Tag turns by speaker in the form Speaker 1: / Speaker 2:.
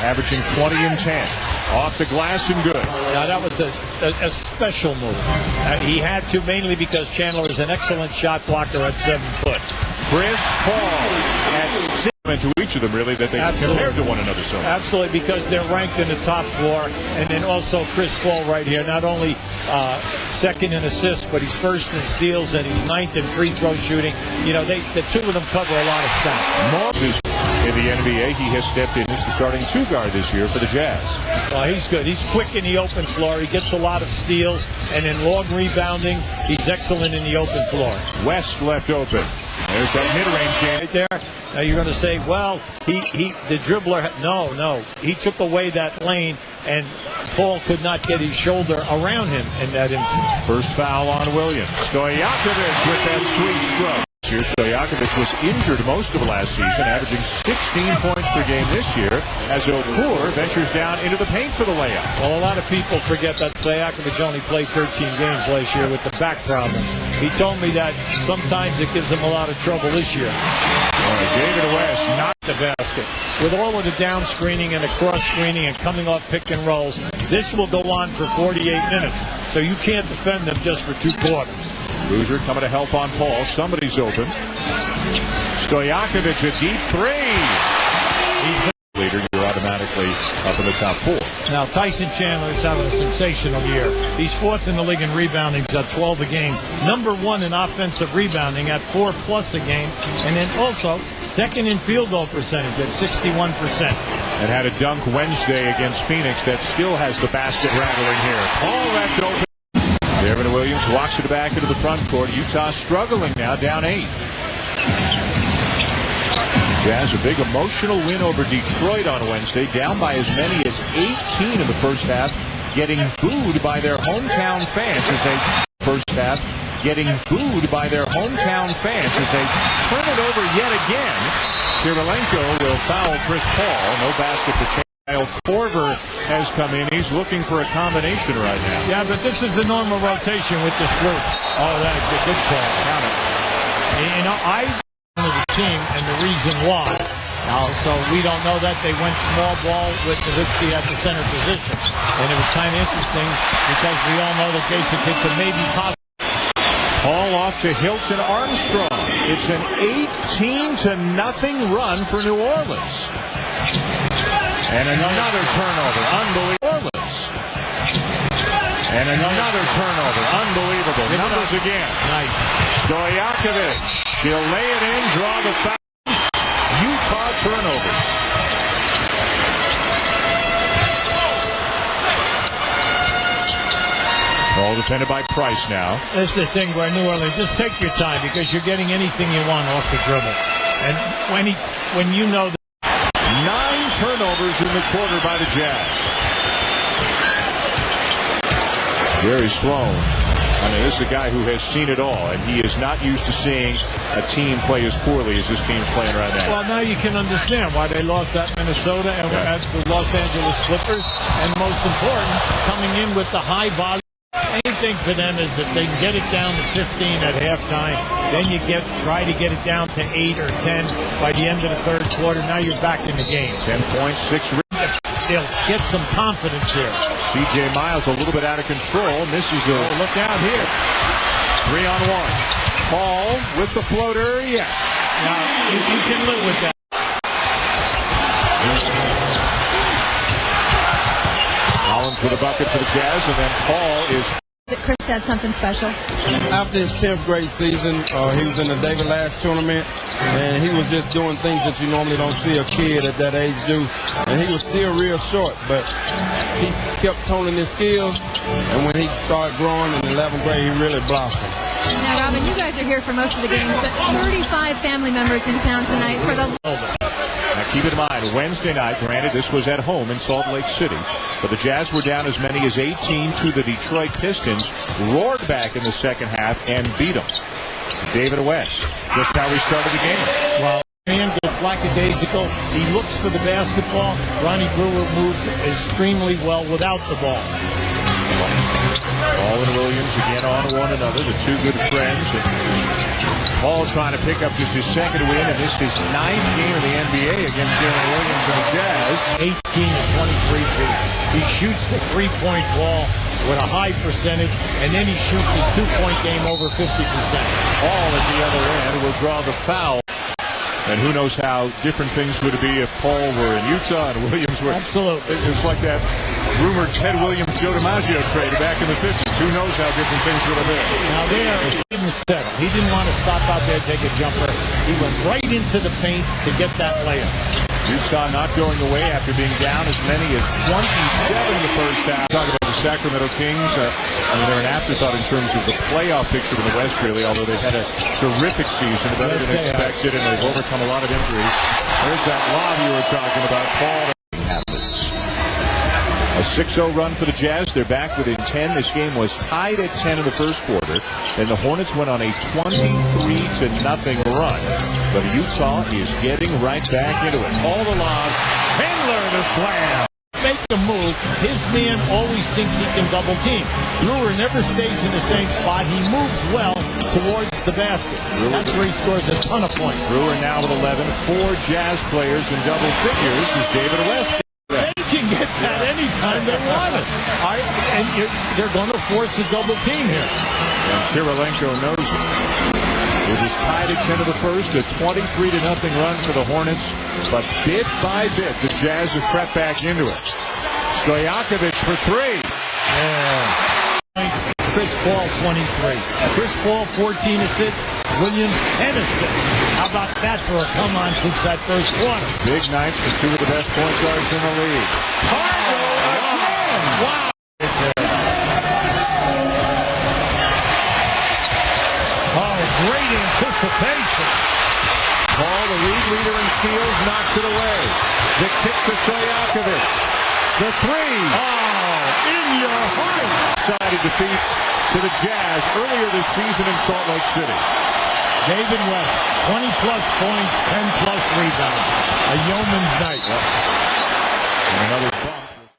Speaker 1: averaging 20 and 10. Off the glass and good.
Speaker 2: Now, that was a special move. He had to, mainly because Chandler is an excellent shot blocker at 7 foot.
Speaker 1: Chris Paul at 6. To each of them, really, that they compared to one another so much.
Speaker 2: Absolutely, because they're ranked in the top floor. And then also Chris Paul right here, not only second in assists, but he's first in steals, and he's 9th in free throw shooting. You know, the two of them cover a lot of stats.
Speaker 1: Moses in the NBA, he has stepped in as the starting 2 guard this year for the Jazz.
Speaker 2: He's good. He's quick in the open floor. He gets a lot of steals, and in long rebounding, he's excellent in the open floor.
Speaker 1: West left open. There's that mid-range game
Speaker 2: right there. Now you're going to say, well, the dribbler. No. He took away that lane, and Paul could not get his shoulder around him in that instance.
Speaker 1: First foul on Williams. Stojakovic with that sweet stroke. Stojakovic was injured most of last season, averaging 16 points per game this year, as Okur ventures down into the paint for the layup.
Speaker 2: Well, a lot of people forget that Stojakovic only played 13 games last year with the back problem. He told me that sometimes it gives him a lot of trouble this year.
Speaker 1: David West knocked
Speaker 2: the basket. With all of the down screening and the cross screening and coming off pick and rolls, this will go on for 48 minutes. So you can't defend them just for 2 quarters.
Speaker 1: Boozer coming to help on Paul. Somebody's open. Stojakovic, a deep 3. He's the leader. You're automatically up in the top 4.
Speaker 2: Now, Tyson Chandler is having a sensational year. He's 4th in the league in rebounding. He's at 12 a game. Number 1 in offensive rebounding at 4+ a game. And then also 2nd in field goal percentage at 61%.
Speaker 1: And had a dunk Wednesday against Phoenix that still has the basket rattling here. Paul left open. Devin Williams walks it back into the front court. Utah struggling now, down 8. Jazz, a big emotional win over Detroit on Wednesday, down by as many as 18 in the first half, getting booed by their hometown fans as they turn it over yet again. Kirilenko will foul Chris Paul. No basket for Chandler. Kyle Korver has come in. He's looking for a combination right now.
Speaker 2: Yeah, but this is the normal rotation with this group. Oh, that's a good call. Count it. You know, I know the team and the reason why. Now, so we don't know that they went small ball with Nowitzki at the center position. And it was kind of interesting because we all know that Jason Kidd could maybe possibly.
Speaker 1: Paul off to Hilton Armstrong. It's an 18-0 run for New Orleans. And another turnover. Unbelievable. And another turnover. Unbelievable. Numbers again.
Speaker 2: Nice.
Speaker 1: Stojakovic. She'll lay it in, draw the foul. Utah turnovers. All defended by Price now.
Speaker 2: That's the thing where New Orleans, just take your time because you're getting anything you want off the dribble. And when you know that
Speaker 1: 9 turnovers in the quarter by the Jazz. Jerry Sloan. I mean, this is a guy who has seen it all, and he is not used to seeing a team play as poorly as this team's playing right now.
Speaker 2: Well, now you can understand why they lost at Minnesota and at the Los Angeles Clippers. And most important, coming in with the high volume. Anything for them is if they can get it down to 15 at halftime, then you try to get it down to 8 or 10 by the end of the third quarter. Now you're back in the game.
Speaker 1: 10 points, 6 rebounds.
Speaker 2: They'll get some confidence here.
Speaker 1: C.J. Miles a little bit out of control. Misses the
Speaker 2: look out here.
Speaker 1: 3-on-1. Paul with the floater. Yes.
Speaker 2: Now you can live with that.
Speaker 1: Collins with a bucket for the Jazz, and then Paul is.
Speaker 3: Chris said something special.
Speaker 4: After his 10th grade season, he was in the David Lash tournament, and he was just doing things that you normally don't see a kid at that age do. And he was still real short, but he kept toning his skills, and when he started growing in 11th grade, he really blossomed.
Speaker 3: Now, Robin, you guys are here for most of the games, but 35 family members in town tonight for the...
Speaker 1: Now keep in mind, Wednesday night, granted this was at home in Salt Lake City, but the Jazz were down as many as 18 to the Detroit Pistons, roared back in the second half and beat them. David West, just how we started the game.
Speaker 2: Well, man gets lackadaisical. He looks for the basketball. Ronnie Brewer moves extremely well without the ball.
Speaker 1: Paul and Williams again on one another, the two good friends. And Paul trying to pick up just his second win and missed his 9th game in the NBA against Aaron Williams and the Jazz.
Speaker 2: 18 and 23 feet. He shoots the three-point ball with a high percentage, and then he shoots his two-point game over 50%.
Speaker 1: Paul at the other end will draw the foul. And who knows how different things would be if Paul were in Utah and Williams were.
Speaker 2: Absolutely.
Speaker 1: It's like that rumored Ted Williams-Joe DiMaggio trade back in the 50s. Who knows how different things would have been.
Speaker 2: Now there, he didn't settle. He didn't want to stop out there and take a jumper. He went right into the paint to get that layup.
Speaker 1: Utah not going away after being down as many as 27 in the first half. Talk about the Sacramento Kings. They're an afterthought in terms of the playoff picture in the West, really, although they've had a terrific season, better than expected, and they've overcome a lot of injuries. There's that lob you were talking about, Paul. Happens. A 6-0 run for the Jazz. They're back within 10. This game was tied at 10 in the first quarter, and the Hornets went on a 23-0 run. But Utah is getting right back into it. All the lob. Chandler the slam.
Speaker 2: Make the move. His man always thinks he can double team. Brewer never stays in the same spot. He moves well towards the basket. That's where he scores a ton of points.
Speaker 1: Brewer now with 11. 4 Jazz players in double figures as David West.
Speaker 2: They can get that anytime they want it. And they're going to force a double team here.
Speaker 1: And Kirilenko knows it. It is tied at 10 of the first, a 23-0 run for the Hornets. But bit by bit, the Jazz have crept back into it. Stojakovic for 3.
Speaker 2: Yeah. Chris Paul, 23. Chris Paul, 14 assists. Williams, 10 assists. How about that for a come-on since that first quarter?
Speaker 1: Big nights for 2 of the best point guards in the league.
Speaker 2: Cargo again! Wow! Oh, great anticipation.
Speaker 1: Paul, the league leader in steals, knocks it away. The kick to Stojakovic. The 3.
Speaker 2: Oh, in your heart.
Speaker 1: Sided defeats to the Jazz earlier this season in Salt Lake City.
Speaker 2: David West, 20-plus points, 10-plus rebounds. A yeoman's night.
Speaker 1: And another bump.